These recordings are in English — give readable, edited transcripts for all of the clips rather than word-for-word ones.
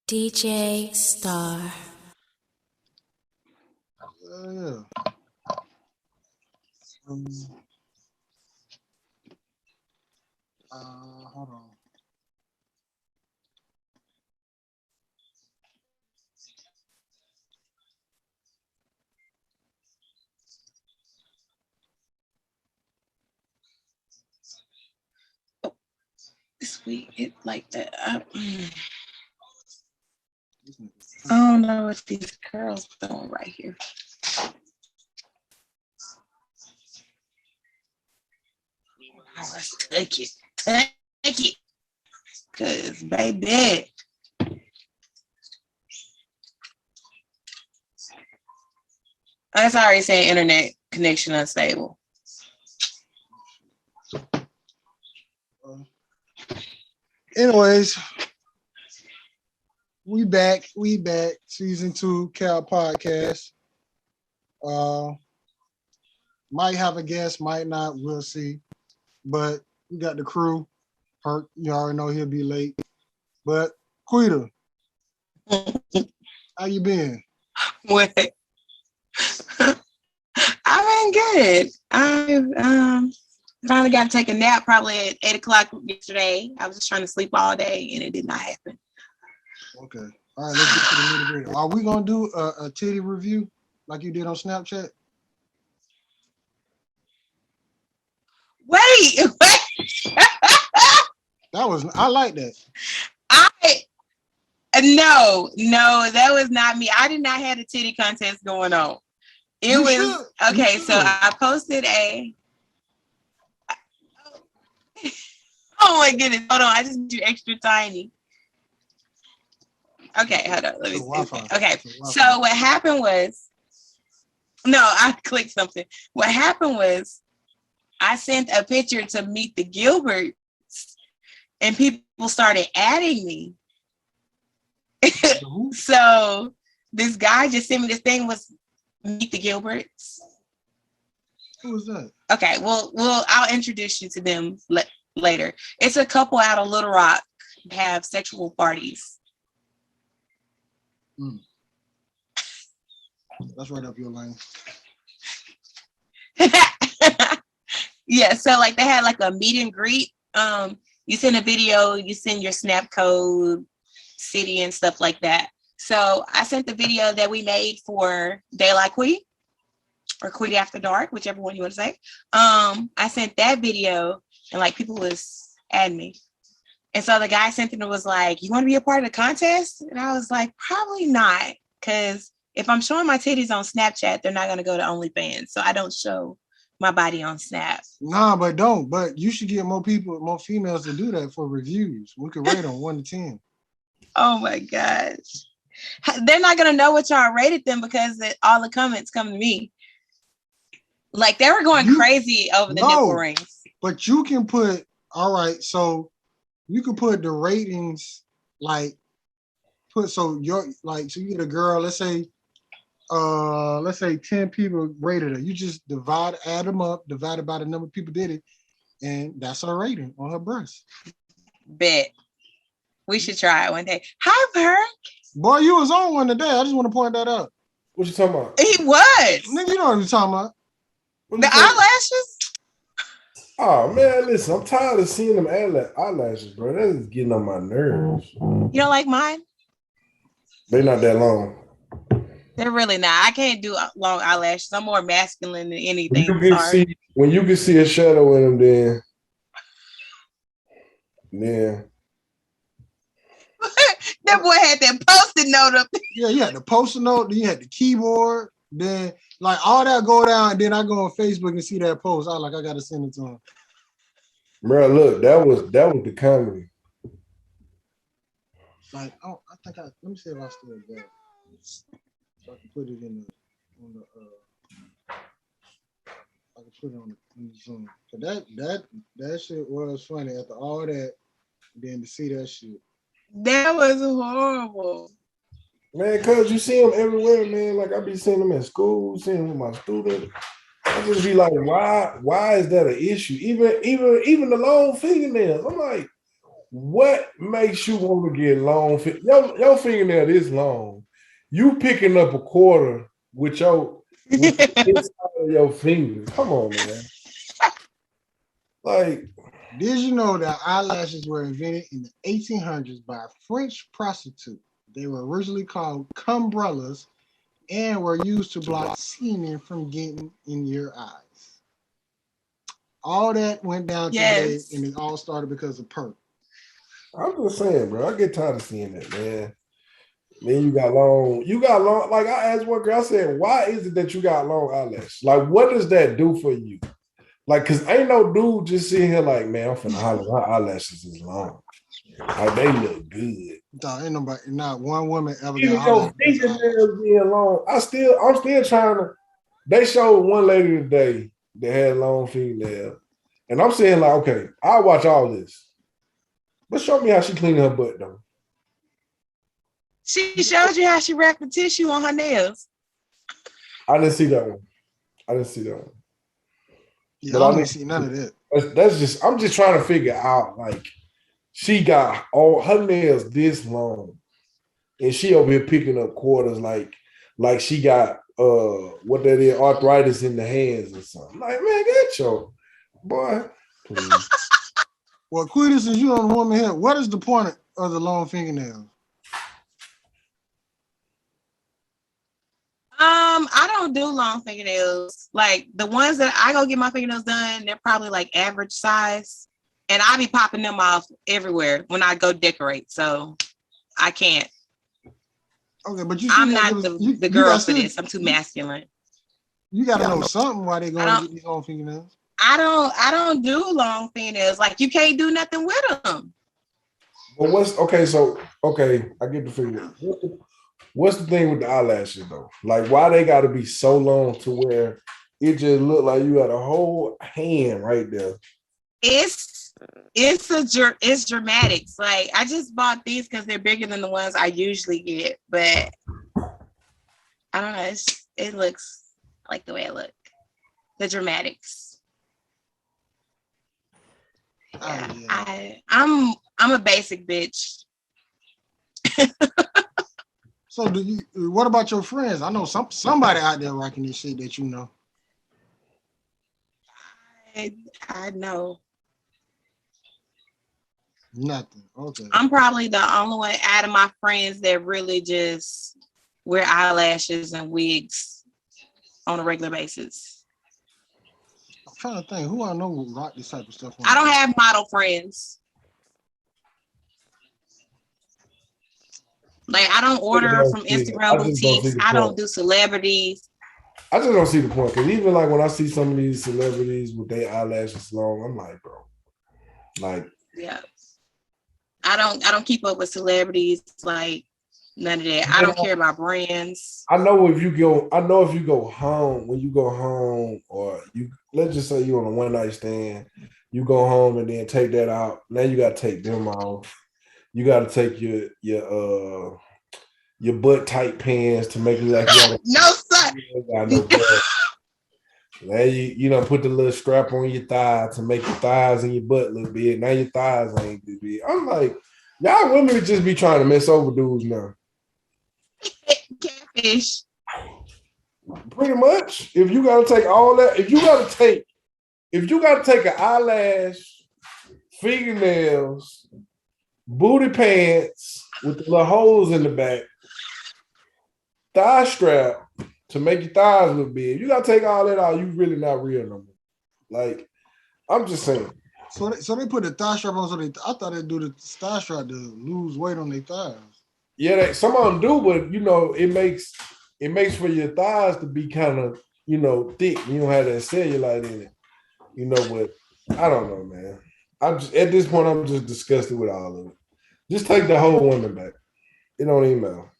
DJ Star. Yeah. Hold on. This week, it like that. I don't know what these girls doing right here. Oh, let's take it. Take it. Cause baby. It's already saying internet connection unstable. Anyways, we back. Season 2 Cal Podcast. Might have a guest, might not. We'll see. But we got the crew. Perk, you already know he'll be late. But Quita, how you been? What? I've been good. I've finally got to take a nap probably at 8 o'clock yesterday. I was just trying to sleep all day and it did not happen. Okay. All right, let's get to the nitty-gritty. Are we gonna do a titty review like you did on Snapchat? Wait. I like that. No, that was not me. I did not have a titty contest going on. Okay, so I posted a. Oh my goodness! Hold on, I just do extra tiny. Okay, hold on. Let me see. Okay, so what happened was, no, I clicked something. What happened was, I sent a picture to Meet the Gilberts, and people started adding me. So this guy just sent me this thing was Meet the Gilberts. Who was that? Okay, well, I'll introduce you to them later. It's a couple out of Little Rock have sexual parties. That's right up your lane. Yeah, so like they had like a meet and greet. You send a video, you send your snap code, city and stuff like that. So I sent the video that we made for Daylight Queen or Queen After Dark, whichever one you want to say. I sent that video and like people was adding me. And so the guy sent it and was like, you want to be a part of the contest? And I was like, probably not. Because if I'm showing my titties on Snapchat, they're not going to go to OnlyFans. So I don't show my body on Snap. Nah, but don't. But you should get more females to do that for reviews. We could rate them 1 to 10. Oh my gosh. They're not going to know what y'all rated them because all the comments come to me. Like they were going crazy over the nipple rings. But you can put, all right, so you can put the ratings so you get a girl, let's say 10 people rated her. You just add them up, divide it by the number of people did it, and that's her rating on her breast. Bet. We should try it one day. Hi, Perk. Boy, you was on one today. I just want to point that out. What you talking about? He was. Nigga, you know what I'm talking about. The eyelashes? Oh, man, listen. I'm tired of seeing them eyelashes, bro. That is getting on my nerves. You don't like mine? They're not that long. They're really not. I can't do long eyelashes. I'm more masculine than anything. When you can see a shadow in them, then. That boy had that post-it note up. Yeah, you had the post-it note, then you had the keyboard, then like all that go down, and then I go on Facebook and see that post. I gotta send it to him. Bro, look, that was the comedy. Like, oh, let me see if I still got it. So I can put it I can put it on the Zoom. But that shit was funny. After all that, then to see that shit. That was horrible. Man, cause you see them everywhere, man. Like I be seeing them in school, seeing them with my students. I just be like, why is that an issue? Even the long fingernails. I'm like, what makes you want to get long? Your fingernail this long. You picking up a quarter with the inside of your finger. Come on, man. Like, Did you know that eyelashes were invented in the 1800s by a French prostitute? They were originally called cumbrellas and were used to block semen from getting in your eyes. All that went down today, Yes. and it all started because of Perk. I'm just saying, bro. I get tired of seeing that, man. Then you got long. Like I asked one girl, I said, "Why is it that you got long eyelashes? Like, what does that do for you? Like, cause ain't no dude just sitting here like, man, I'm finna holler. My eyelashes is long. Like they look good. Dog, ain't nobody, not one woman ever got Even hollered your at because of eyelashes. fingernails being long. I'm still trying to. They showed one lady today that had long fingernails, and I'm saying like, okay, I'll watch all this, but show me how she cleaning her butt though. She showed you how she wrapped the tissue on her nails. I didn't see that one. Yeah, But I I don't mean, see none of that. that's just. I'm just trying to figure out like she got all her nails this long, and she over here picking up quarters like she got what that is, arthritis in the hands or something. Like, man, get your boy, please. Well, Quita, since you on the woman here, what is the point of the long fingernails? I don't do long fingernails. Like the ones that I go get my fingernails done, they're probably like average size. And I be popping them off everywhere when I go decorate. So I can't. Okay, but you I'm still not gotta the girl for this. I'm too masculine. You gotta know something why they going to get these long fingernails. I don't do long fingernails. Like you can't do nothing with them. But I get the figure. What's the thing with the eyelashes though? Like, why they got to be so long to where it just look like you got a whole hand right there? It's dramatics. Like I just bought these because they're bigger than the ones I usually get, but I don't know. It looks like the way it look. The dramatics. Yeah, yeah. I'm a basic bitch. So what about your friends? I know somebody out there rocking this shit that you know. I know. Nothing. Okay. I'm probably the only one out of my friends that really just wear eyelashes and wigs on a regular basis. I'm trying to think who I know will rock this type of stuff. I don't have model friends. Like I don't order from Instagram boutiques. I don't do celebrities. I just don't see the point because even like when I see some of these celebrities with their eyelashes long, I'm like, bro, like, yeah. I don't keep up with celebrities, like none of that. I don't care about brands. I know if you go home, when you go home, or let's just say you're on a one night stand, you go home and then take that out. Now you gotta take them off. You gotta take your butt tight pants to make it like you no son. No butt. Now you don't put the little strap on your thigh to make your thighs and your butt look big. Now your thighs ain't this big. I'm like, y'all women just be trying to mess over dudes now. Catfish. Pretty much. If you gotta take all that, if you gotta take an eyelash, fingernails, booty pants with the little holes in the back, thigh strap to make your thighs look big. You gotta take all that out. You really not real no more. Like, I'm just saying. So they put the thigh strap on. I thought they'd do the thigh strap to lose weight on their thighs. Yeah, some of them do, but it makes for your thighs to be kind of thick. You don't have that cellulite in it. But I don't know, man. At this point, I'm just disgusted with all of it. Just take the whole woman back. It don't even matter.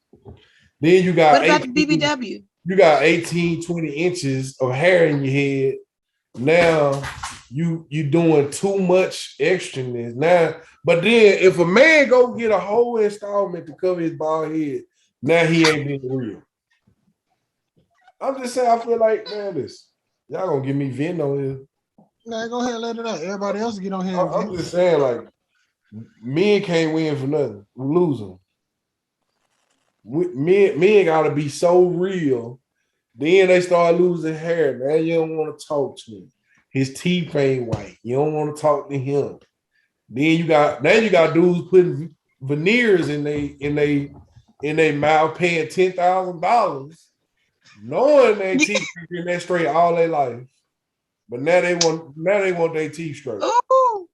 Then you got what about the BBW? You got 18, 20 inches of hair in your head. Now you doing too much extraness now. But then if a man go get a whole installment to cover his bald head, now he ain't being real. I'm just saying, I feel like, man, y'all gonna give me vent on here. Nah, go ahead and let it out. Everybody else get on here. I'm just saying, like, Men can't win for nothing. We lose them. Men gotta be so real. Then they start losing hair. Now you don't want to talk to him. His teeth ain't white. You don't want to talk to him. Then you got dudes putting veneers in they mouth, paying $10,000, knowing their teeth been that straight all their life. But now they want their teeth straight. Ooh.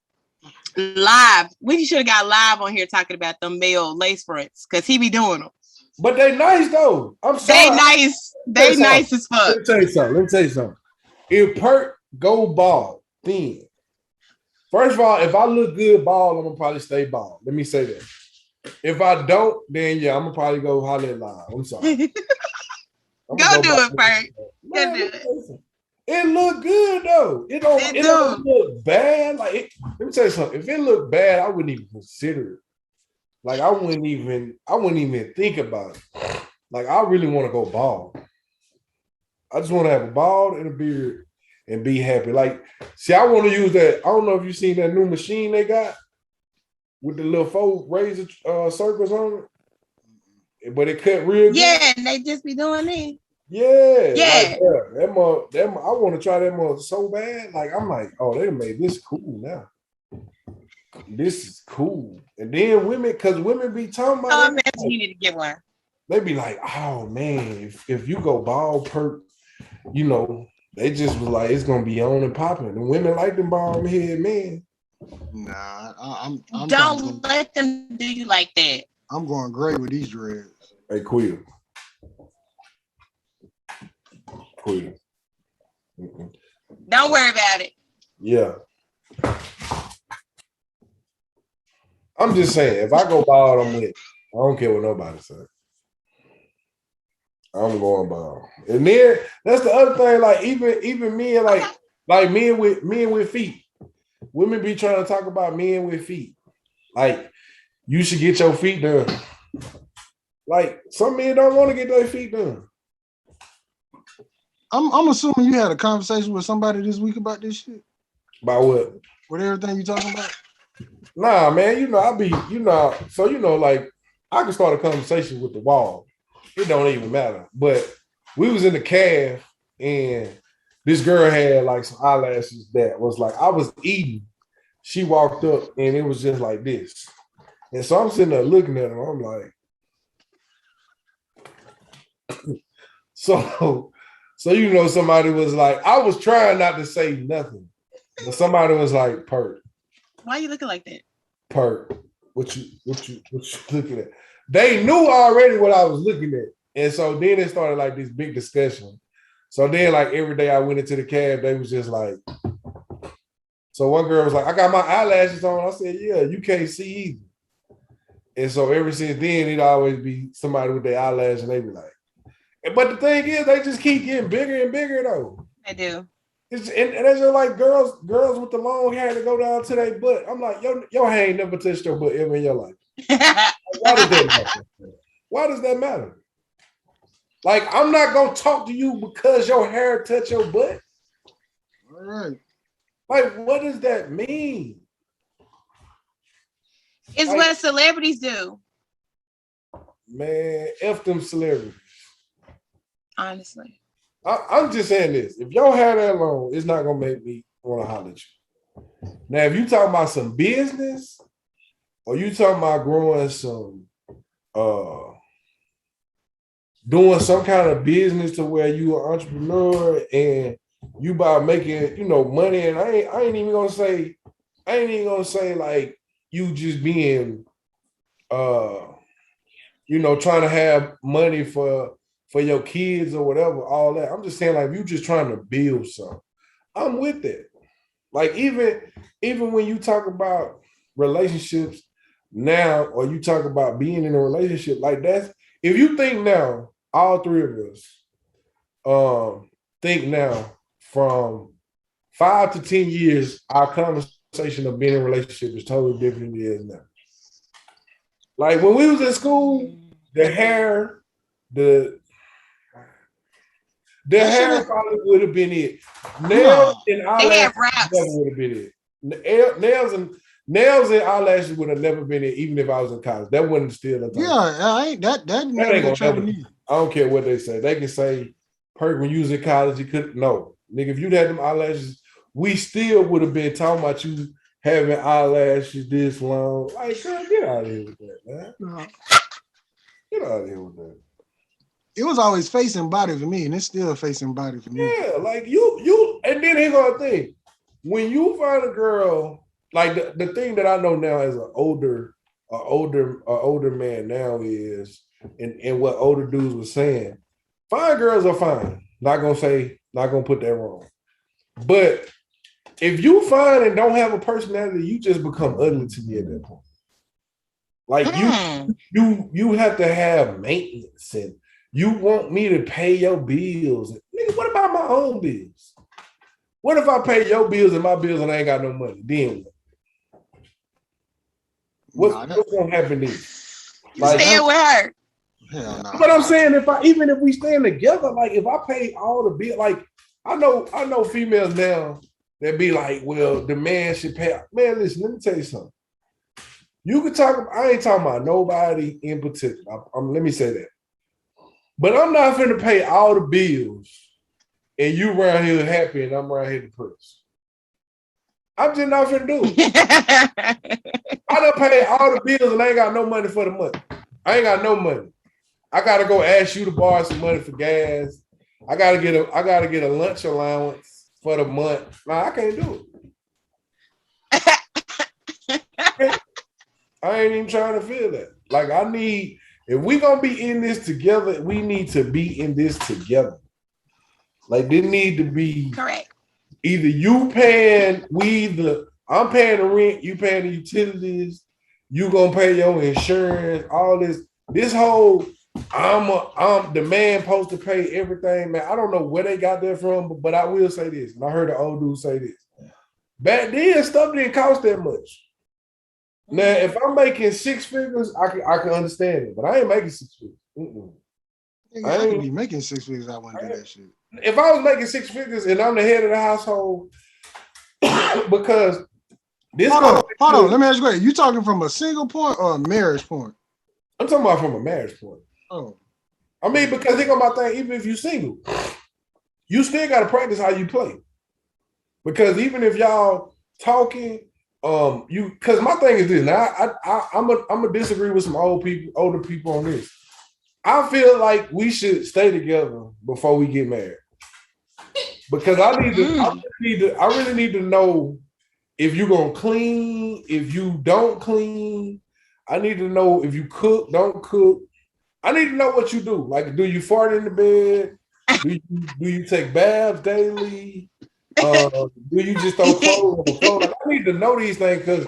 Live. We should have got live on here talking about them male lace fronts because he be doing them. But they nice though. I'm sorry. They nice. They nice as fuck. Let me tell you something. If Perk go bald, then first of all, if I look good bald, I'm gonna probably stay bald. Let me say that. If I don't, then yeah, I'm gonna probably go holler at live. I'm sorry. Go do it, Perk. Go do it. It look good though. It don't look bad. Like let me tell you something. If it looked bad, I wouldn't even consider it. Like I wouldn't even think about it. Like I really want to go bald. I just want to have a bald and a beard and be happy. Like, see, I want to use that. I don't know if you've seen that new machine they got with the little four razor circles on it, but it cut real good. Yeah, and they just be doing it. Yeah. Like, I want to try that mother so bad. Like, I'm like, oh, they made this cool now. This is cool. And then women be talking about Oh, man, you need to get one. They be like, oh man, if you go bald, Perk, you know, they just was like, it's gonna be on and popping. And women like them bald head men. Nah, I'm don't let them do you like that. I'm going gray with these dreads. Hey, Quill. Don't worry about it. Yeah. I'm just saying, if I go bald, I'm with it. I don't care what nobody says. I'm going bald. And then that's the other thing, like even men, like men with feet. Women be trying to talk about men with feet. Like, you should get your feet done. Like, some men don't want to get their feet done. I'm assuming you had a conversation with somebody this week about this shit. About what? With everything you talking about? Nah, man, like, I can start a conversation with the wall. It don't even matter. But we was in the caf and this girl had like some eyelashes that was like, I was eating. She walked up and it was just like this. And so I'm sitting there looking at her. I'm like, so somebody was like, I was trying not to say nothing. But somebody was like, Perk. Why are you looking like that? Perk. What you looking at? They knew already what I was looking at. And so then it started like this big discussion. So then like every day I went into the cab, they was just like, so one girl was like, I got my eyelashes on. I said, yeah, you can't see either. And so ever since then, it'd always be somebody with their eyelash and they be like, but the thing is, they just keep getting bigger and bigger though. They do. And it's just like girls with the long hair that go down to their butt. I'm like, your hair ain't never touched your butt ever in your life. Why does that matter? Why does that matter? Like, I'm not gonna talk to you because your hair touch your butt. All right. Like, what does that mean? It's like, what celebrities do. Man, F them celebrities. Honestly. I'm just saying this. If your hair that long, it's not gonna make me want to holler at you. Now, if you talking about some business, or you talking about growing some doing some kind of business to where you an entrepreneur and you about making, money, and I ain't even gonna say like you just being trying to have money for your kids or whatever, all that. I'm just saying, like, if you just trying to build something, I'm with it. Like, even when you talk about relationships now, or you talk about being in a relationship, like that's, if you think now, all three of us think now from 5 to 10 years, our conversation of being in a relationship is totally different than it is now. Like when we was in school, the hair probably would have been it. Nails and eyelashes never would have been it. Nails and Nails and eyelashes would have never been it, even if I was in college. That wouldn't still have Yeah, I ain't that never ain't been gonna never. me. I don't care what they say. They can say, Perk, when you was in college, you couldn't. No. Nigga, if you'd had them eyelashes, we still would have been talking about you having eyelashes this long. Like, girl, get out of here with that, man. No. Get out of here with that. It was always face and body for me, and it's still face and body for me. Yeah, like you, and then here's the thing. When you find a girl, like the thing that I know now as an older man now is, and what older dudes were saying, fine girls are fine. Not gonna put that wrong. But if you fine and don't have a personality, you just become ugly to me at that point. Like you have to have maintenance, and you want me to pay your bills. Nigga, what about my own bills? What if I pay your bills and my bills and I ain't got no money? Then what? What's gonna happen then? Like, stay with her. Hell no. But I'm saying even if we stand together, like if I pay all the bills, like I know females now that be like, well, the man should pay. Man, listen, let me tell you something. You can talk. I ain't talking about nobody in particular. Let me say that. But I'm not finna pay all the bills, and you around here happy, and I'm around here depressed. I'm just not finna do it. I done paid all the bills, and I ain't got no money for the month. I ain't got no money. I gotta go ask you to borrow some money for gas. I gotta get a lunch allowance for the month. Nah, I can't do it. I ain't even trying to feel that. Like if we gonna be in this together, we need to be in this together. Like there need to be correct. Either I'm paying the rent, you paying the utilities, you gonna pay your insurance, all this. This whole I'm the man supposed to pay everything, man. I don't know where they got that from, but I will say this, and I heard the old dude say this. Back then, stuff didn't cost that much. Now, if I'm making six figures, I can understand it, but I ain't making six figures. I could be making six figures. I wouldn't do that shit. If I was making six figures and I'm the head of the household, because this. Hold on. Let me ask you a question. You talking from a single point or a marriage point? I'm talking about from a marriage point. Oh, I mean, because think about that. Even if you're single, you still got to practice how you play. Because even if y'all talking, because my thing is this. Now, I'm a disagree with some older people on this. I feel like we should stay together before we get married. Because I really need to know if you're gonna clean, if you don't clean. I need to know if you cook, don't cook. I need to know what you do. Like, do you fart in the bed? Do you take baths daily? Do you just throw clothes on the floor? Like, I need to know these things because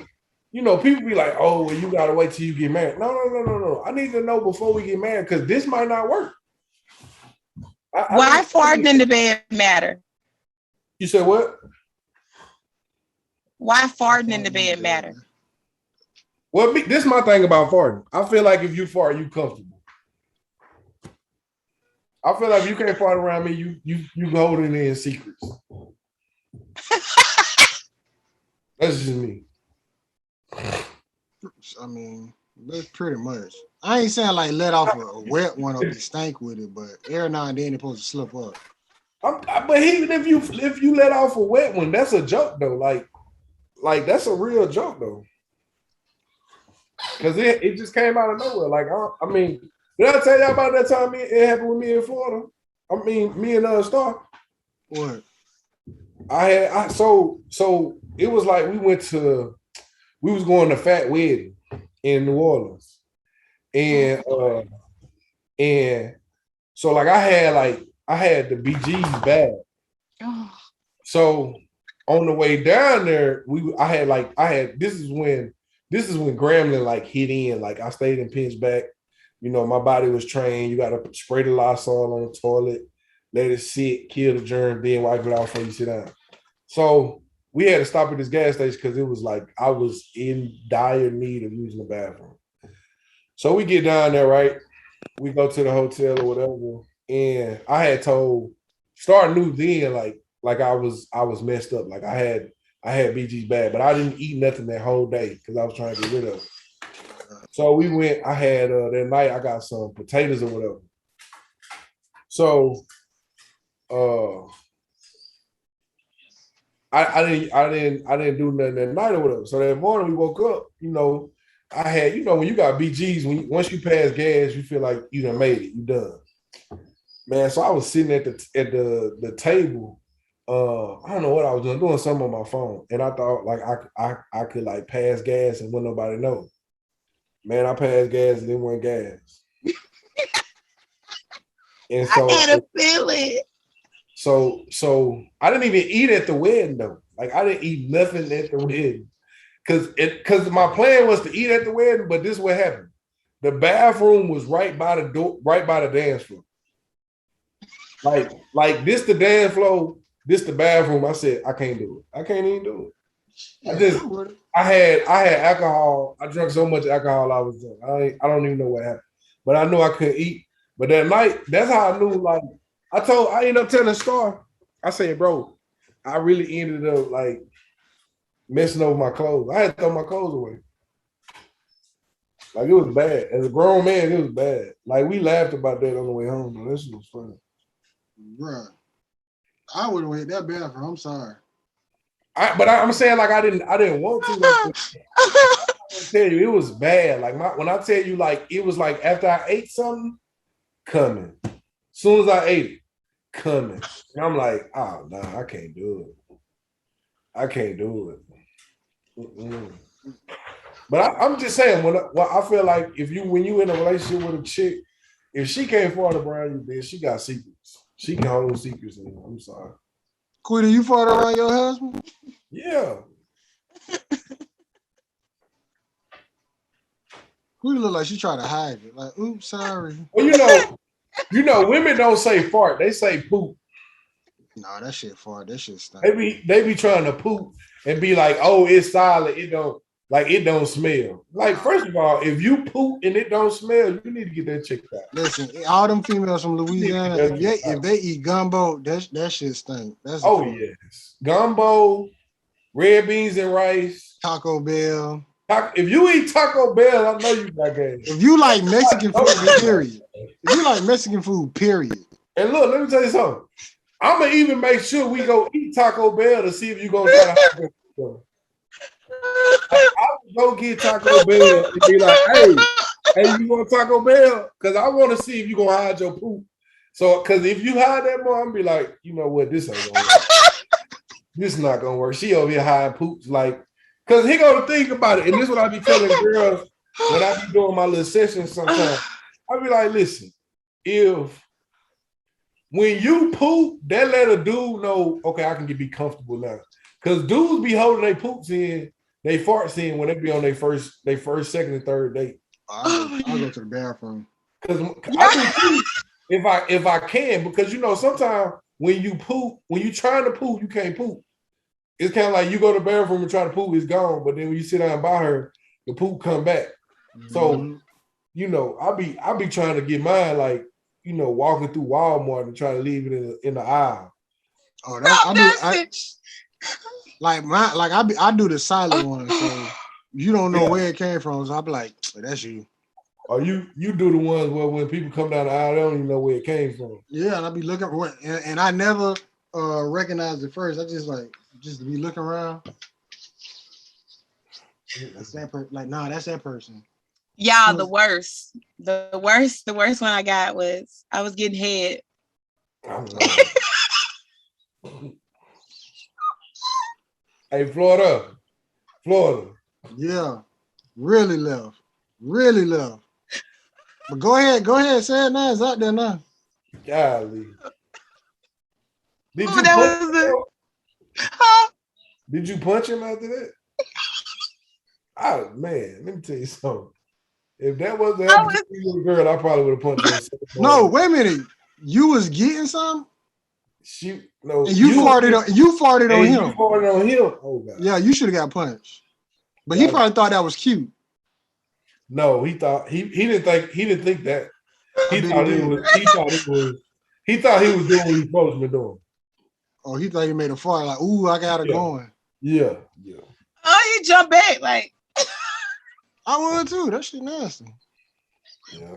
people be like, oh, well, you gotta wait till you get married. No. I need to know before we get married because this might not work. Why farting in the bed matter? You said what? Why farting in the bed matter? Well, this is my thing about farting. I feel like if you fart, you comfortable. I feel like if you can't fart around me, you holding in secrets. That's just me. I mean, that's pretty much. I ain't saying like let off a wet one or be stank with it, but every now and then it's supposed to slip up. But even if you let off a wet one, that's a joke though. Like that's a real joke though. Because it just came out of nowhere. Like I mean, did I tell y'all about that time it happened with me in Florida? I mean, me and Star. What? So it was like we was going to Fat Wedding in New Orleans. And so like I had the BG's bag. So on the way down there, this is when Gremlin like hit in. Like I stayed in Pinchback. My body was trained. You gotta spray the Lysol on the toilet, let it sit, kill the germ, then wipe it off before you sit down. So we had to stop at this gas station because it was like I was in dire need of using the bathroom. So we get down there, right? We go to the hotel or whatever, and I had told Star knew then like I was messed up. Like I I had BG's bad, but I didn't eat nothing that whole day because I was trying to get rid of it. So we went, I had that night I got some potatoes or whatever. So I didn't do nothing that night or whatever. So that morning we woke up, I had, when you got BGs, once you pass gas, you feel like you done made it, you done. Man, so I was sitting at the table. I don't know what I was doing something on my phone, and I thought like I could like pass gas and wouldn't nobody know. Man, I passed gas and it wasn't gas. And so I had a feeling. So I didn't even eat at the wedding though. Like I didn't eat nothing at the wedding. Cause my plan was to eat at the wedding, but this is what happened. The bathroom was right by the door, right by the dance floor. Like this the dance floor, this the bathroom. I said, I can't do it. I can't even do it. I had alcohol. I drank so much alcohol I was drunk. I don't even know what happened. But I knew I couldn't eat. But that night, that's how I knew, like, I ended up telling Star, I said, bro, I really ended up like messing over my clothes. I had to throw my clothes away. Like it was bad. As a grown man, it was bad. Like we laughed about that on the way home, though. This was funny. Bruh. I wouldn't hit that bathroom. I'm sorry. But I'm saying like I didn't want to. Like, I tell you, it was bad. Like when I tell you, like it was like after I ate something, coming. As soon as I ate it, coming. And I'm like, oh no, I can't do it. I can't do it. Mm-mm. But I'm just saying, when I feel like when you in a relationship with a chick, if she can't fart around you, then she got secrets. She can hold secrets in. I'm sorry. Quita, you fart around your husband? Yeah. Quita look like she trying to hide it. Like, oops, sorry. Well, women don't say fart; they say poop. Nah, that shit fart. That shit stink. They be trying to poop and be like, "Oh, it's solid. It don't smell." Like, first of all, if you poop and it don't smell, you need to get that checked out. Listen, all them females from Louisiana, if they eat gumbo, that shit stink. Yes, gumbo, red beans and rice, Taco Bell. If you eat Taco Bell, I know you got gas. If you like Mexican food, period. If you like Mexican food, period. And look, let me tell you something. I'm gonna even make sure we go eat Taco Bell to see if you gonna try to have it. I would go get Taco Bell and be like, hey, you want Taco Bell? Because I want to see if you gonna hide your poop. So, because if you hide that more, I'm gonna be like, you know what, this ain't gonna work. This is not gonna work. She over here hiding poops, like, because he gonna think about it, and this is what I be telling girls when I be doing my little sessions sometimes. I be like, listen, when you poop, that let a dude know, okay, I can be comfortable now. Because dudes be holding their poops in, they farts in when they be on their first, second, and third date. I'll go to the bathroom. Because I do if I can, because sometimes when you poop, when you trying to poop, you can't poop. It's kind of like you go to the bathroom and try to poop, it's gone. But then when you sit down by her, the poop come back. So, I be trying to get mine like, walking through Walmart and trying to leave it in the aisle. Oh, I do the silent one, so you don't know where it came from. So I be like, that's you. Or you do the ones where when people come down the aisle, they don't even know where it came from. Yeah, and I be looking for it, and I never recognize it first. I just be looking around. That's that person. Like, nah, that's that person. Y'all, the worst one I got was I was getting head. Hey, Flawda. Yeah, really left. But go ahead, say it now. It's out there now. Golly. Did you punch him after that? Oh man, let me tell you something. If that was the girl, I probably would have punched her. No, wait a minute. You was getting some? You farted on him. You farted on him. Oh God. Yeah, you should have got punched. But he probably thought that was cute. No, he thought he didn't think that. He thought he was doing what he supposed to be doing. Oh, he thought he made a fart like, ooh, I got it going. Yeah. Oh, he jumped back like. I would too. That shit nasty. Yeah.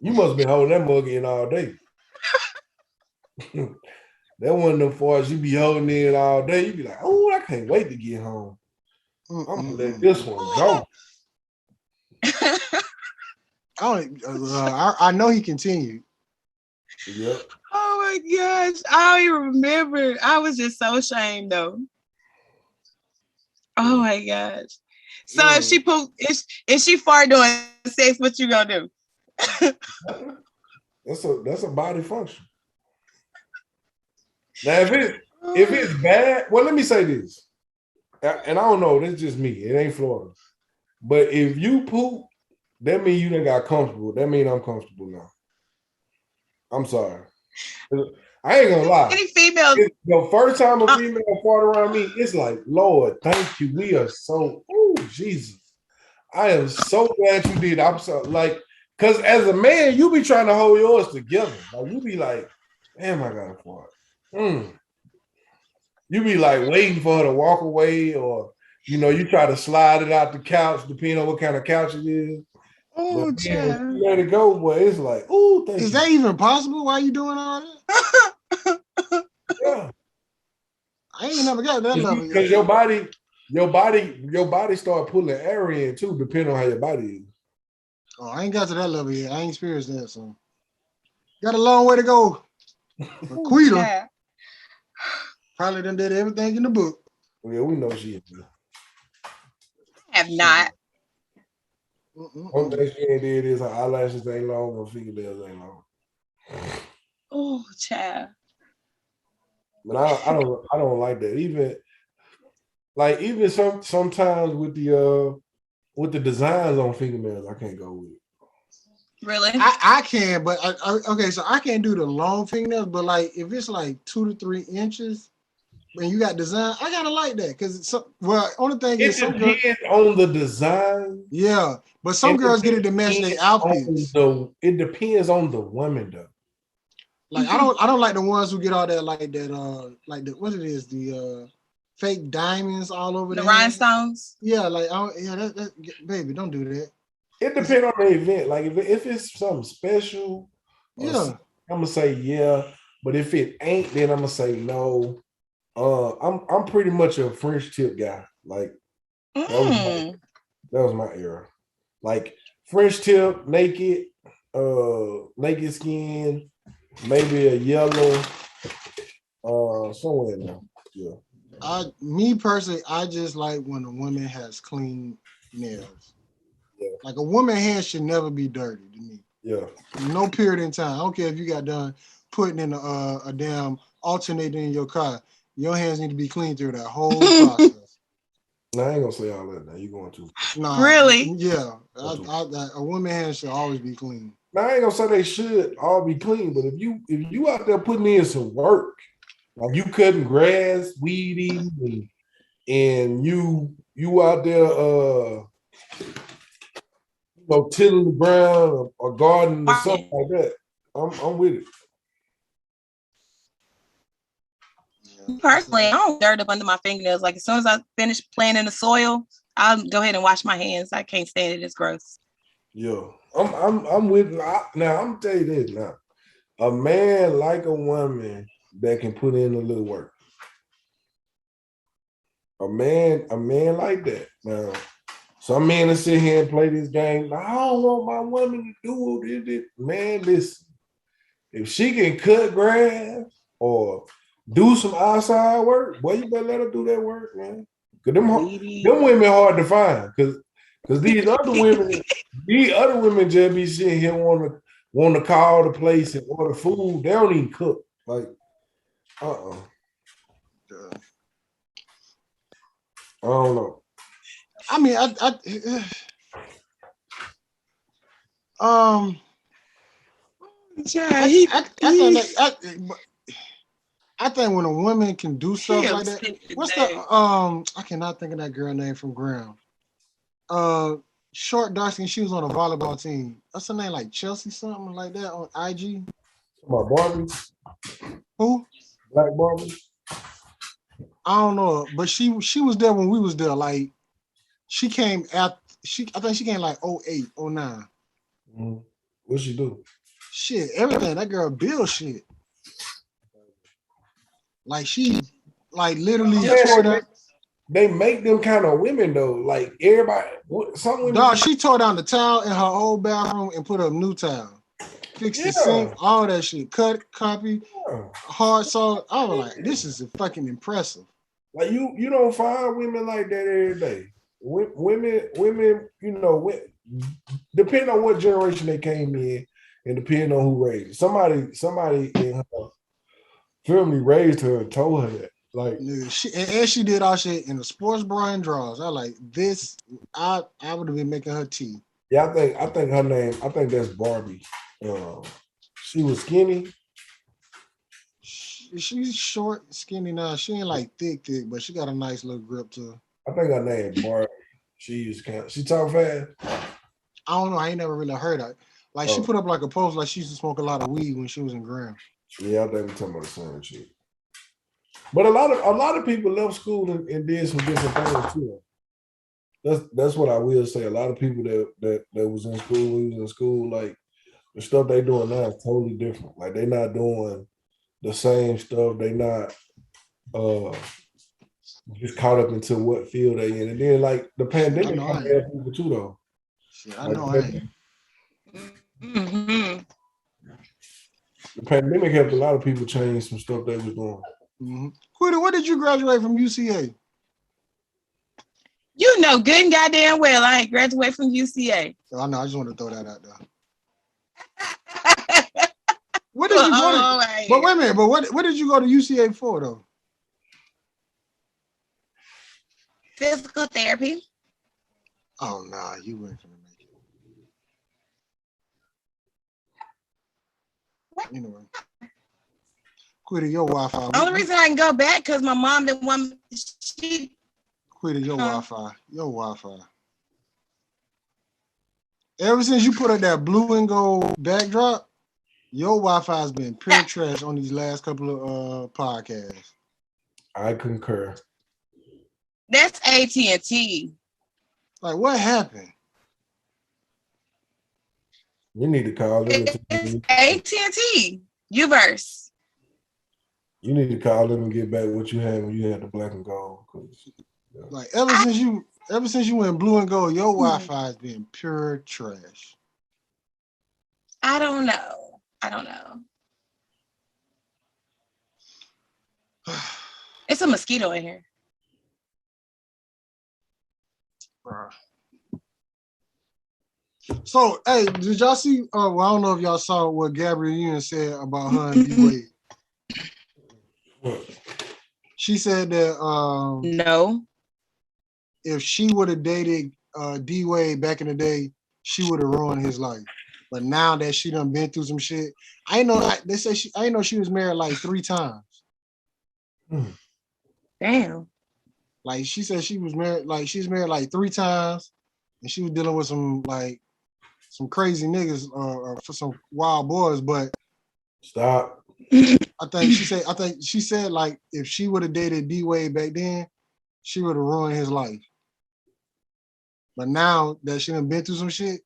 You must have been holding that mug in all day. That one of them farts you be holding in all day. You be like, oh, I can't wait to get home. I'm gonna let this one go. I know he continued. Yep. Oh my gosh. I don't even remember. I was just so ashamed though. Oh my gosh. So if she poop, if she fart doing sex, what you gonna do? That's a body function. Now if it's bad, well, let me say this. And I don't know, that's just me. It ain't Florida. But if you poop, that means you done got comfortable. That means I'm comfortable now. I'm sorry. I ain't gonna lie. Any females? The first time a female fart around me, it's like, Lord, thank you. We are so, oh, Jesus. I am so glad you did. I'm so like, because as a man, you be trying to hold yours together. Like, you be like, damn, I got a fart. You be like waiting for her to walk away, or you try to slide it out the couch, depending on what kind of couch it is. Oh, but man, you let it go, boy. It's like, oh, thank you. Is that even possible? Why are you doing all that? Yeah, I ain't never got that level because your body start pulling air in too, depending on how your body is. Oh, I ain't got to that level yet. I ain't experienced that, so got a long way to go. Perk Quita probably done did everything in the book. Yeah, we know she is. Have not. One thing she ain't did is her eyelashes ain't long, her fingernails ain't long. Oh, child. But I don't like that. Even sometimes with the designs on fingernails, I can't go with it. Really? I can, but okay, so I can't do the long fingernails, but like if it's like 2 to 3 inches, when you got design, I gotta like that because only thing is it depends on the design. Yeah, but some girls get it to match their outfits. It depends on the woman though. Like I don't like the ones who get all that like the what it is, the fake diamonds all over the rhinestones. Yeah, like baby, don't do that. It depends on the event. Like if it's something special, I'm gonna say yeah. But if it ain't, then I'm gonna say no. I'm pretty much a French tip guy. Like that was my era. Like French tip, naked skin, maybe a yellow, somewhere in there. Yeah. Me personally, I just like when a woman has clean nails. Yeah. Like a woman's hands should never be dirty to me. Yeah. No period in time. I don't care if you got done putting in a damn alternator in your car. Your hands need to be clean through that whole process. No, I ain't gonna say all that now. You going to? Nah, really? Yeah. A woman's hands should always be clean. Now I ain't gonna say they should all be clean, but if you out there putting in some work, like you cutting grass, weeding, and you out there tilling the ground or gardening or something like that, I'm with it. Personally, I don't dirt up under my fingernails. Like as soon as I finish playing in the soil, I'll go ahead and wash my hands. I can't stand it. It's gross. Yeah, I'm with now. I'm tell you this now. A man like a woman that can put in a little work. A man like that. Now, some men that sit here and play this game. I don't want my woman to do it. Man, listen. If she can cut grass or do some outside work, boy, you better let her do that work, man. Cause them women hard to find. Cause these other women just be sitting here want to call the place and order food. They don't even cook. Like, I don't know. I mean, I think when a woman can do stuff like that, what's the I cannot think of that girl name from Ground. Short, dark skin. She was on a volleyball team. What's her name? Like Chelsea, something like that on IG. My Barbie. Who? Black Barbie? I don't know, but she was there when we was there. Like she came after I think she came like 08, 09. Mm-hmm. What she do? Shit, everything. That girl build shit. Like she like literally tore down. They make them kind of women though. Like everybody, some women. Dog, she tore down the tile in her old bathroom and put up new tile. Fixed the sink, all that shit. Cut, copy, hard salt. I was like, this is fucking impressive. Like you don't find women like that every day. Women, you know, depending on what generation they came in, and depending on who raised it. Somebody in her family raised her and told her that. Like, she did all shit in the sports bra and drawers. I like this. I would have been making her tea. Yeah, I think her name. I think that's Barbie. She was skinny. She's short, skinny now. She ain't like thick, but she got a nice little grip to her. I think her name Barbie. She talk fast. I don't know. I ain't never really heard her. Like she put up like a post like she used to smoke a lot of weed when she was in Graham. Yeah, I think we're talking about the same shit. But a lot of people left school and did some different things too. That's what I will say. A lot of people that was in school, like the stuff they doing now is totally different. Like they not doing the same stuff. They not just caught up into what field they in. And then like the pandemic helped people too though. Shit, I know I ain't. Mm-hmm. The pandemic helped a lot of people change some stuff they was doing. Mm-hmm. Quita, what did you graduate from UCA? You know good and goddamn well I ain't graduate from UCA. I know. I just want to throw that out there. What did you go to? But wait a minute. But what did you go to UCA for though? Physical therapy. Oh nah, you weren't gonna make it. Anyway, Quita, your Wi-Fi. Only reason I can go back because my mom didn't want she. Quita, your Wi-Fi. Ever since you put up that blue and gold backdrop, your Wi-Fi has been pure trash on these last couple of podcasts. I concur. That's AT&T. Like, what happened? You need to call them. It's AT&T. Uverse. You need to call them and get back what you had when you had the black and gold. Yeah. Like ever since you went blue and gold, your Wi-Fi has been pure trash. I don't know. It's a mosquito in here. So, hey, did y'all see? Well, I don't know if y'all saw what Gabrielle Union said about her and D-Wade. She said that no, if she would have dated D-Wade back in the day, she would have ruined his life. But now that she done been through some shit, I know she was married like 3 times. Damn. Like she said she was married, like she's married like 3 times, and she was dealing with some crazy niggas for some wild boys. But stop. I think she said like if she would have dated D-Wade back then, she would have ruined his life. But now that she done been through some shit,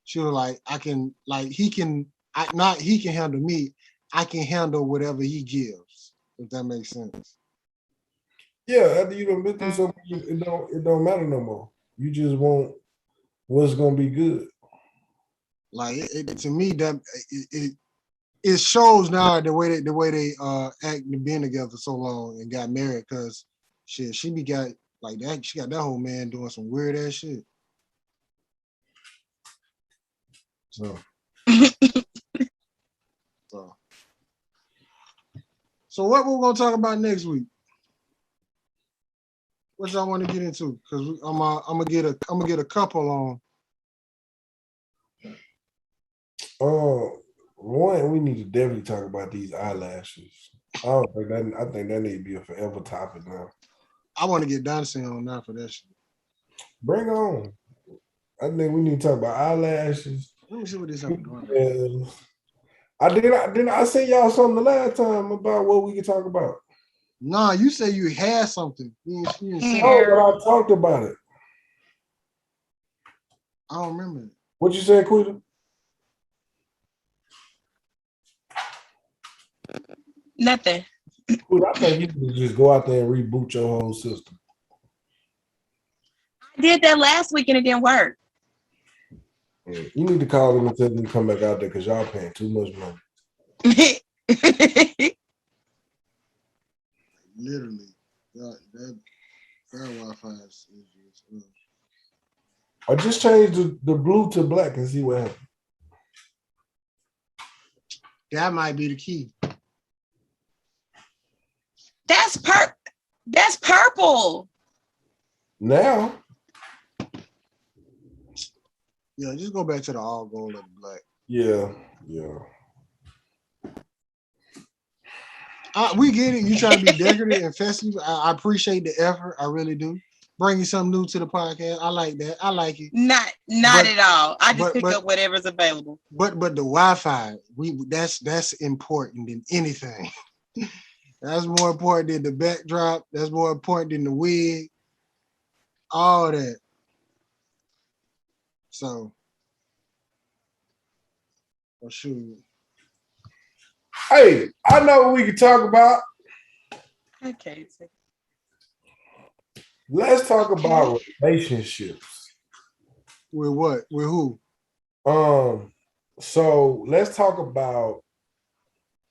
she was like, he can handle me. I can handle whatever he gives, if that makes sense. Yeah, after you done been through something, it don't matter no more. You just want what's gonna be good. Like to me, that it shows now the way they act being together so long and got married, because shit, she got that whole man doing some weird ass shit. So what we're gonna talk about next week? What y'all want to get into? Because I'm gonna get a couple on. One, we need to definitely talk about these eyelashes. I think that need to be a forever topic now. I want to get dancing on now for that shit. Bring on. I think we need to talk about eyelashes. Let me see what this is doing. Didn't I say y'all something the last time about what we could talk about? Nah, you say you had something. You didn't say Oh, but I talked about it. I don't remember it. What you said, Quita? Nothing. Quita, I think you need to just go out there and reboot your whole system. I did that last week and it didn't work. You need to call them and tell them to come back out there because y'all paying too much money. Literally, that Wi-Fi is I just changed the blue to black and see what happens. that might be the key. That's purple. Now, Yeah, just go back to the all gold of the black. yeah. We get it. You try to be decorative and festive. I appreciate the effort. I really do. Bringing something new to the podcast. I like that. I like it. Not at all. I just pick up whatever's available. But the Wi-Fi, that's important than anything. That's more important than the backdrop. That's more important than the wig. All that. So, for sure. Hey, I know what we can talk about. Okay. Let's talk about relationships. With what? With who? So let's talk about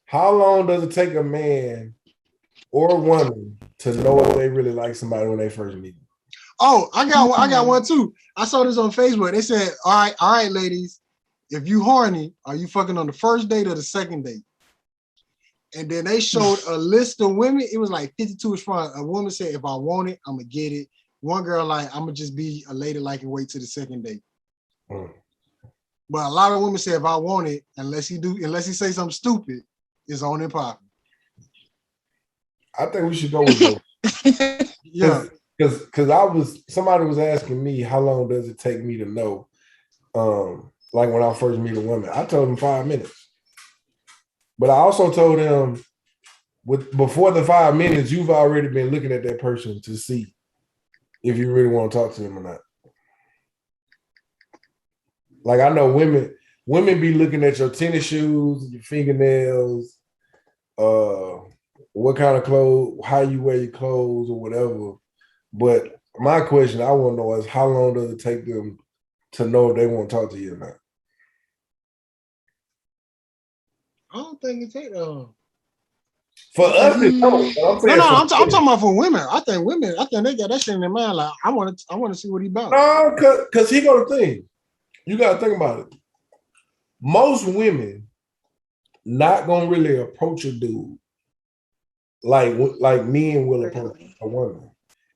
how long does it take a man or a woman to know if they really like somebody when they first meet them? Oh, I got one too. I saw this on Facebook. They said, all right, ladies, if you horny, are you fucking on the first date or the second date? And then they showed a list of women. It was like 52 is fine. A woman said, if I want it, I'm gonna get it. One girl like, I'm gonna just be a lady like and wait till the second date. But a lot of women say, if I want it, unless he say something stupid, it's on and popping. I think we should go with both. Yeah. Because somebody was asking me how long does it take me to know, like when I first meet a woman. I told them 5 minutes. But I also told them before the 5 minutes, you've already been looking at that person to see if you really want to talk to them or not. Like I know women be looking at your tennis shoes, your fingernails, what kind of clothes, how you wear your clothes or whatever. But my question I want to know is how long does it take them to know if they want to talk to you or not? I don't think it take that long. For us, it's no. I'm talking about for women. I think they got that shit in their mind. Like I want to see what he about. No, because he got a thing. You got to think about it. Most women not gonna really approach a dude like men will approach a woman.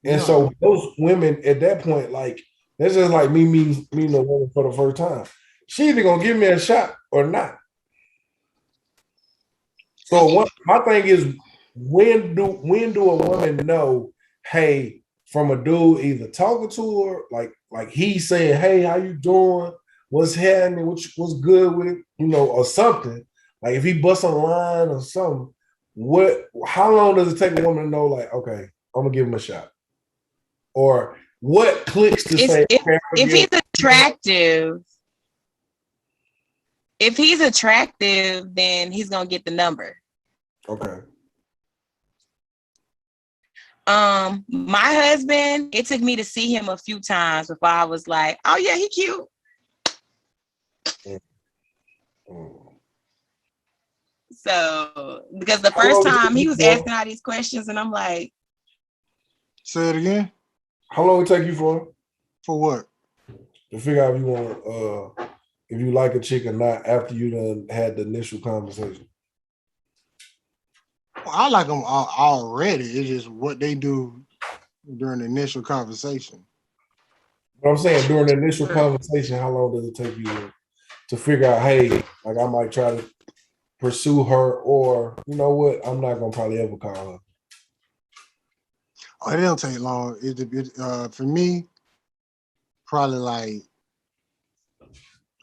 And so those women at that point, like that's just like me meeting a woman for the first time. She either gonna give me a shot or not. So my thing is, when do a woman know, hey, from a dude either talking to her, like he's saying, hey, how you doing? What's happening? What's good with it? Or something. Like if he busts a line or something, how long does it take a woman to know, like, okay, I'm gonna give him a shot? Or what clicks to say, okay, if he's attractive, then he's gonna get the number. Okay. My husband, it took me to see him a few times before I was like, oh yeah, he cute. So, because the first time he was asking all these questions and I'm like, say it again. How long it take you for? For what? To figure out if you want if you like a chick or not after you done had the initial conversation. Well, I like them already. It's just what they do during the initial conversation. But I'm saying during the initial conversation, how long does it take you to figure out, hey, like I might try to pursue her, or you know what, I'm not gonna probably ever call her. Oh, it don't take long. For me, probably like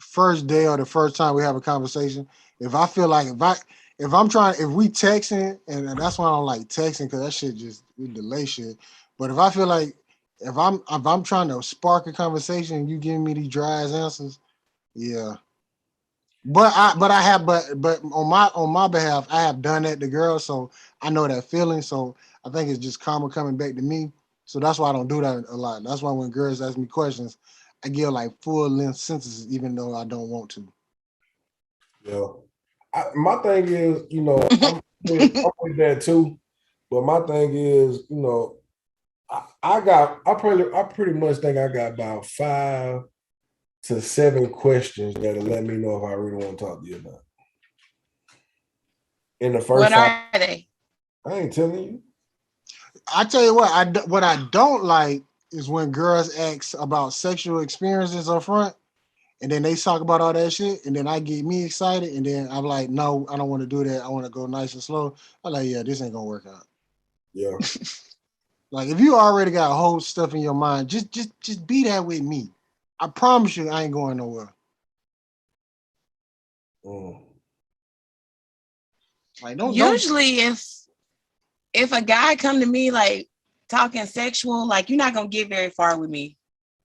first day or the first time we have a conversation. If I feel like if we texting, and that's why I don't like texting because that shit just we delay shit. But if I feel like if I'm trying to spark a conversation and you giving me these dry ass answers, yeah. But on my behalf, I have done that to girls, so I know that feeling. So I think it's just karma coming back to me. So that's why I don't do that a lot. That's why when girls ask me questions, I give like full length sentences, even though I don't want to. Yeah. My thing is, I'm with that too. But my thing is, I pretty much think I got about 5 to 7 questions that'll let me know if I really want to talk to you about. In the first What are they? I ain't telling you. I tell you what I don't like is when girls ask about sexual experiences up front, and then they talk about all that shit, and then I get me excited, and then I'm like, no, I don't want to do that. I want to go nice and slow. I'm like, yeah, this ain't gonna work out. Yeah. Like if you already got whole stuff in your mind, just be that with me. I promise you, I ain't going nowhere. Like Usually, if a guy come to me like talking sexual, like you're not gonna get very far with me.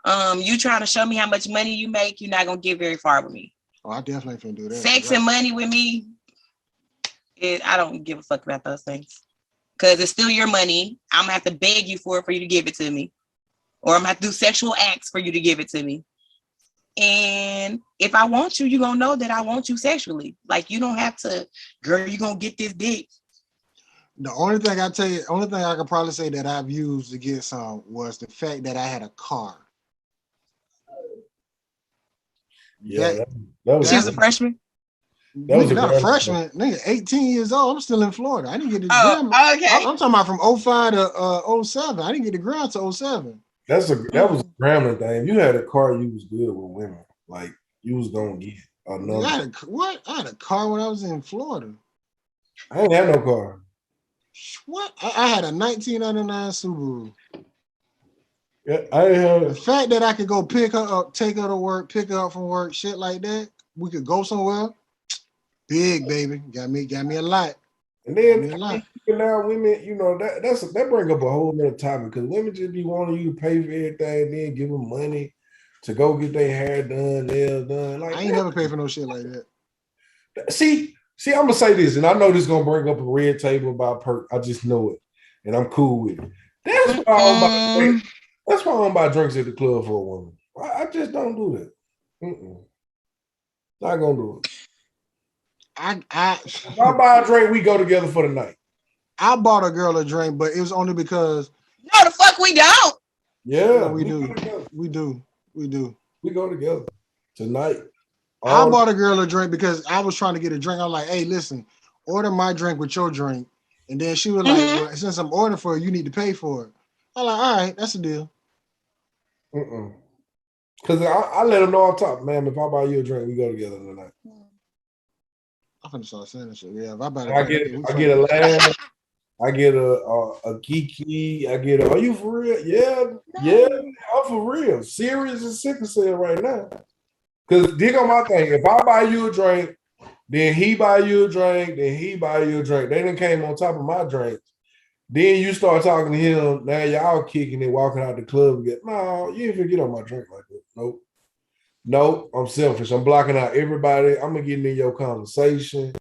You trying to show me how much money you make, you're not gonna get very far with me. Oh, I definitely can do that. Sex and money with me, I don't give a fuck about those things. Because it's still your money. I'm gonna have to beg you for you to give it to me. Or I'm gonna have to do sexual acts for you to give it to me. And if I want you, you're gonna know that I want you sexually. Like you don't have to, girl, you're gonna get this dick. The only thing I could probably say that I've used to get some was the fact that I had a car. Yeah, that was she was a freshman. Nigga, not a freshman. Nigga, 18 years old. I'm still in Florida. I didn't get the gram. Okay. I'm talking about from 05 to 07. I didn't get the gram to 07. That was a grambling thing. If you had a car, you was good with women. Like you was gonna get a number. I had a car when I was in Florida. I ain't had no car. What? I had a 1999 Subaru. Yeah, I had the fact that I could go pick her up, take her to work, pick her up from work, shit like that. We could go somewhere. Big baby, got me a lot. And then now women, that bring up a whole nother topic because women just be wanting you to pay for everything, then give them money to go get their hair done, nails done. Like I ain't never paid for no shit like that. See, I'm gonna say this, and I know this is gonna bring up a red table about Perk. I just know it, and I'm cool with it. That's why I don't buy drinks at the club for a woman. I just don't do that. Not gonna do it. If I buy a drink, we go together for the night. I bought a girl a drink, but it was only because. No, the fuck we don't. Yeah, we do. We do. We go together tonight. I bought a girl a drink because I was trying to get a drink. I was like, hey, listen, order my drink with your drink. And then she was like, well, since I'm ordering for it, you need to pay for it. I'm like, all right, that's a deal. Because I let them know I'm top, man. If I buy you a drink, we go together tonight. I'm gonna start saying this shit. Yeah, if I buy I get a laugh. I get a kiki. I get are you for real? Yeah, I'm for real. Serious and sick of saying right now. Because dig on my thing. If I buy you a drink, then he buy you a drink, then he buy you a drink. They done came on top of my drinks. Then you start talking to him. Now y'all kicking it, walking out the club and get, no, you ain't finna get on my drink like that. Nope, I'm selfish. I'm blocking out everybody. I'm gonna get in your conversation.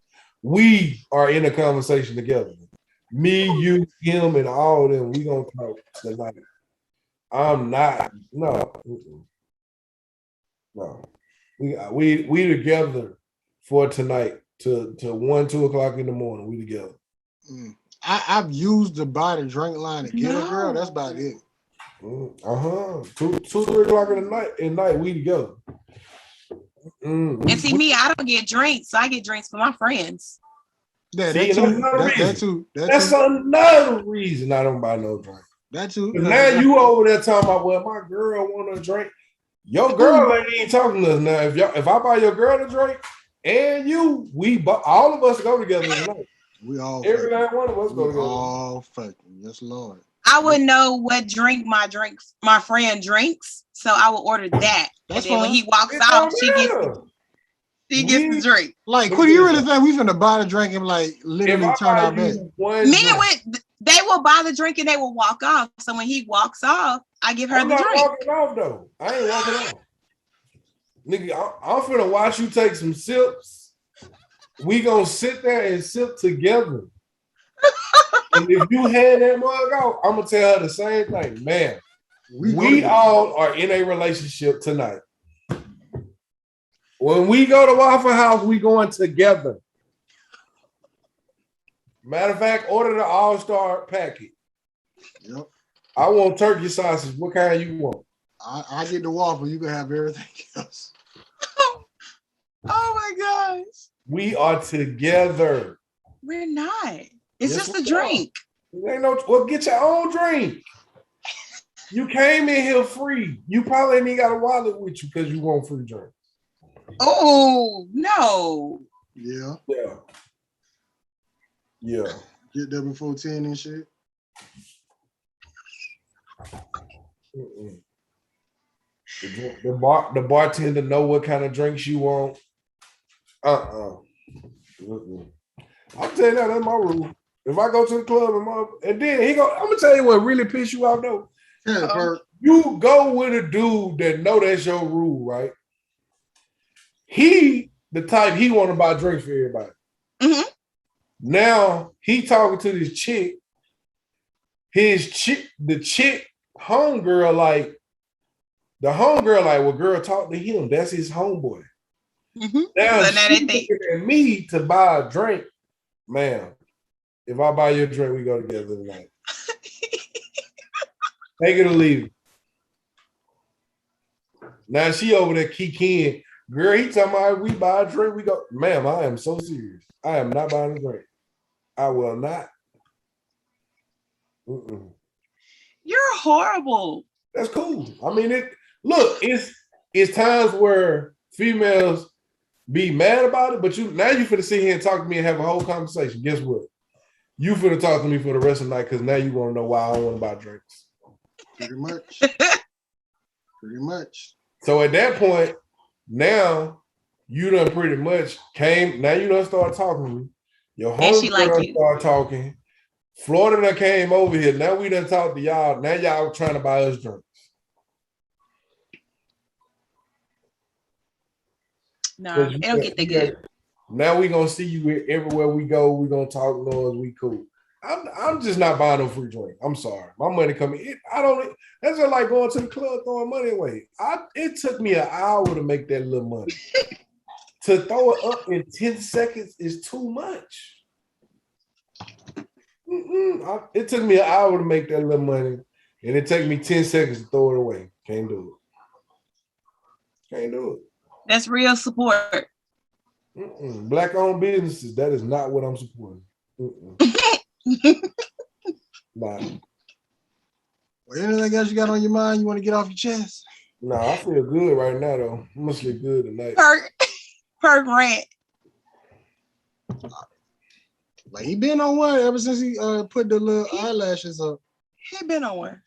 We are in a conversation together. Me, you, him, and all of them. We gonna talk tonight. I'm not. No. We together for tonight to 1, 2 o'clock in the morning. We together. I've used the buy the drink line to get a girl. That's about it. 2, 3 o'clock in the night, we together. And see, me, I don't get drinks, so I get drinks for my friends. Yeah, that's another reason I don't buy no drink. That too. Now you over there talking about, well, my girl want a drink. Your girl ain't even talking to us now. If I buy your girl a drink and you, all of us go together tonight. We all every last one of us go together. All fucking yes, Lord. I would know what drink my friend drinks, so I will order that. And then when he walks out, she he gets the drink. Like, could you really think we finna buy the drink and like literally turn our back? They will buy the drink and they will walk off. So when he walks off, I give her the drink. I'm not walking off though. I ain't walking off. Nigga, I'm finna watch you take some sips. We gonna sit there and sip together. And if you hand that mug out, I'm gonna tell her the same thing, man. We all are in a relationship tonight. When we go to Waffle House, we going together. Matter of fact, order the all-star packet. Yep. I want turkey sausage. What kind you want? I get the waffle. You can have everything else. Oh my gosh. We are together. We're not. It's just a drink. Ain't no. Well, get your own drink. You came in here free. You probably ain't got a wallet with you because you want free drink. Oh no. Yeah. Yeah. Yeah. Get there before 10 and shit. The bartender know what kind of drinks you want. I'm telling you that's my rule. If I go to the club and then I'm gonna tell you what really piss you off though. Yeah, you go with a dude that know that's your rule, right? He the type he want to buy drinks for everybody. Mm-hmm. Now he talking to this chick. The chick homegirl like well, girl, talk to him. That's his homeboy. Mm-hmm. Now she's looking at me to buy a drink, ma'am. If I buy you a drink, we go together tonight. Take it or leave it. Now she over there kikiing. Girl, he talking about we buy a drink, we go. Ma'am, I am so serious. I am not buying a drink. I will not. Mm-mm. You're horrible. That's cool. I mean, it's times where females be mad about it, but you finna sit here and talk to me and have a whole conversation. Guess what? You finna talk to me for the rest of the night because now you want to know why I don't want to buy drinks. Pretty much. Pretty much. So at that point, now you done pretty much came. Now you done start talking to me. Your homie done start talking. Florida done came over here. Now we done talked to y'all. Now y'all trying to buy us drinks. No, it don't get that good. Now we gonna see you everywhere we go. We gonna talk noise. We cool. I'm just not buying no free drink. I'm sorry. My money coming in. That's just like going to the club throwing money away. It took me an hour to make that little money. To throw it up in 10 seconds is too much. It took me an hour to make that little money, and it took me 10 seconds to throw it away. Can't do it. Can't do it. That's real support. Black-owned businesses, that is not what I'm supporting. Nah. Well, anything else you got on your mind you want to get off your chest? Nah, I feel good right now, though. I'm going to sleep good tonight. Perk rant. Like, he been on one ever since he put the little eyelashes up. He been on one.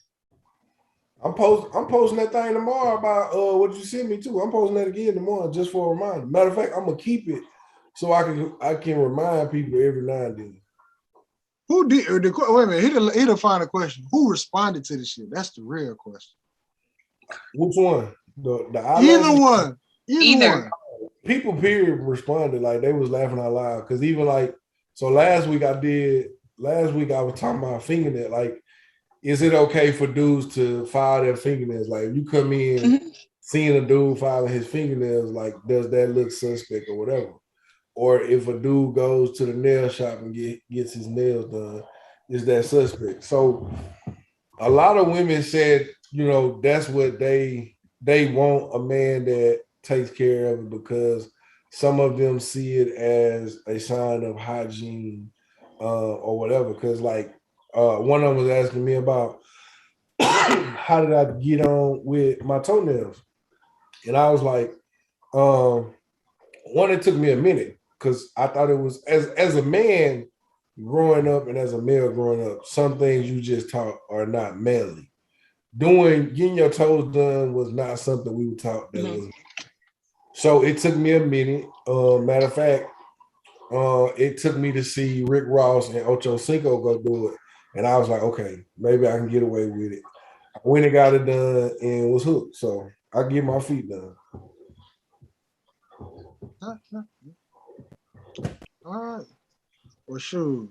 I'm posting that thing tomorrow about what you sent me too. I'm posting that again tomorrow just for a reminder. Matter of fact, I'm gonna keep it so I can remind people every now and then. Who did? Wait a minute. He'll find a question. Who responded to the shit? That's the real question. Which one? The either one. Either one. People period responded like they was laughing out loud because even like last week I was talking about fingernail like. Is it okay for dudes to file their fingernails? Like, if you come in seeing a dude filing his fingernails, like, does that look suspect or whatever? Or if a dude goes to the nail shop and gets his nails done, is that suspect? So, a lot of women said, that's what they want a man that takes care of it because some of them see it as a sign of hygiene or whatever. Because, like, one of them was asking me about how did I get on with my toenails, and I was like, one, it took me a minute because I thought it was as a man growing up and as a male growing up, some things you just taught are not manly. Getting your toes done was not something we were taught that was. So it took me a minute. Matter of fact, it took me to see Rick Ross and Ocho Cinco go do it. And I was like, okay, maybe I can get away with it. I went and got it done and was hooked. So I get my feet done. All right. Well, shoot.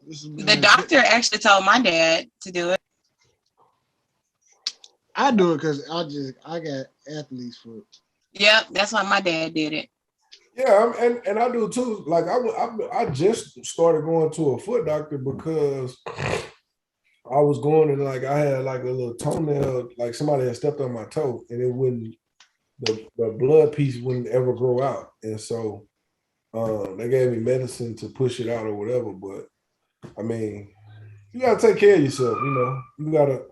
The doctor actually told my dad to do it. I do it because I got athlete's foot. Yep, that's why my dad did it. Yeah, and I do too. Like I just started going to a foot doctor because I was going and like I had like a little toenail, like somebody had stepped on my toe, and it wouldn't the blood piece wouldn't ever grow out, and so they gave me medicine to push it out or whatever. But I mean, you gotta take care of yourself. You know, you gotta.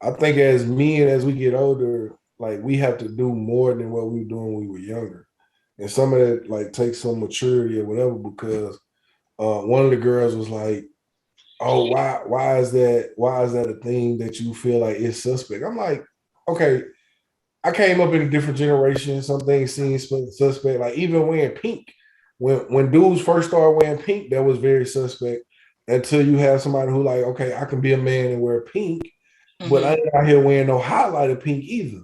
I think as men, as we get older, like we have to do more than what we were doing when we were younger. And some of that like takes some maturity or whatever, because one of the girls was like, oh, why is that a thing that you feel like is suspect? I'm like, okay, I came up in a different generation. Some things seem suspect. Like even wearing pink. When dudes first started wearing pink, that was very suspect. Until you have somebody who like, okay, I can be a man and wear pink, but I ain't out here wearing no highlighter pink either.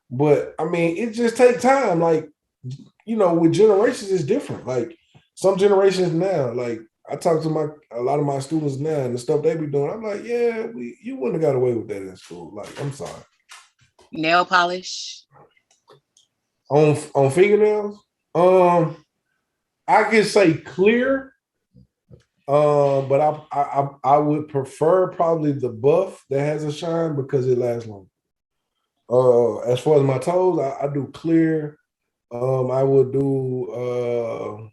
But I mean, it just takes time. Like, you know, with generations, it's different. Like some generations now, like I talk to a lot of my students now and the stuff they be doing. I'm like, yeah, you wouldn't have got away with that in school. Like, I'm sorry. Nail polish On fingernails, I can say clear, but I would prefer probably the buff that has a shine because it lasts longer. As far as my toes, I do clear. I would do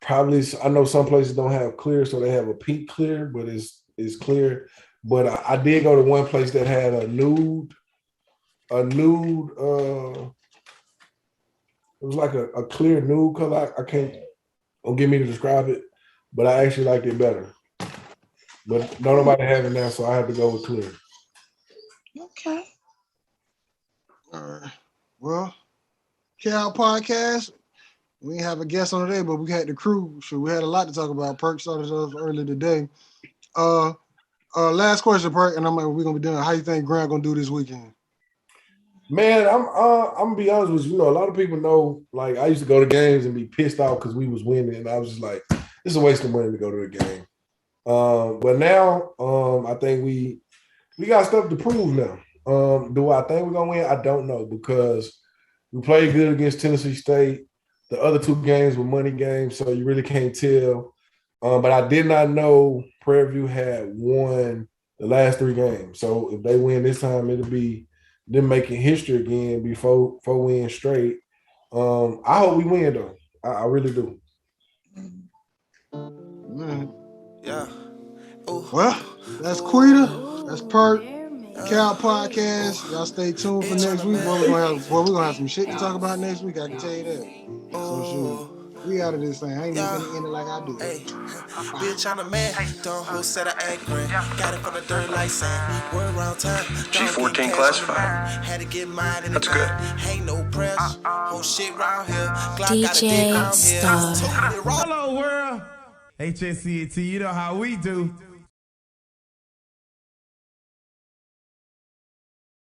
probably. I know some places don't have clear, so they have a pink clear, but it's clear. But I did go to one place that had a nude. It was like a clear nude color. I can't. Don't get me to describe it, but I actually liked it better. But don't nobody have it now, so I have to go with clear. Okay. All right. Well, Cal Podcast. We didn't have a guest on today, but we had the crew. So we had a lot to talk about. Perk started us earlier today. Last question, Perk, and we're gonna be done. How you think Grant gonna do this weekend? Man, I'm gonna be honest with you. You know, a lot of people know. Like, I used to go to games and be pissed off because we was winning, and I was just like, "It's a waste of money to go to a game." But now, I think we got stuff to prove now. Do I think we're gonna win? I don't know, because we played good against Tennessee State. The other two games were money games, so you really can't tell. But I did not know Prairie View had won the last three games. So if they win this time, it'll be them making history again before 4 wins straight. I hope we win though. I really do. Man. Yeah. Well, that's Quita. That's Perk. Cal Podcast. Y'all stay tuned for next week. We're gonna have some shit to talk about next week. I can tell you that. So shoot, we out of this thing. I ain't even gonna end it like I do. Bitch, I'm a man. Don't whole set of acting. Got it from the dirt like sand. We're around time. G14 classified. Had to get mine in That's good. Ain't no press. Whole shit round here. DJ Star. Hello, world. HSCT, you know how we do.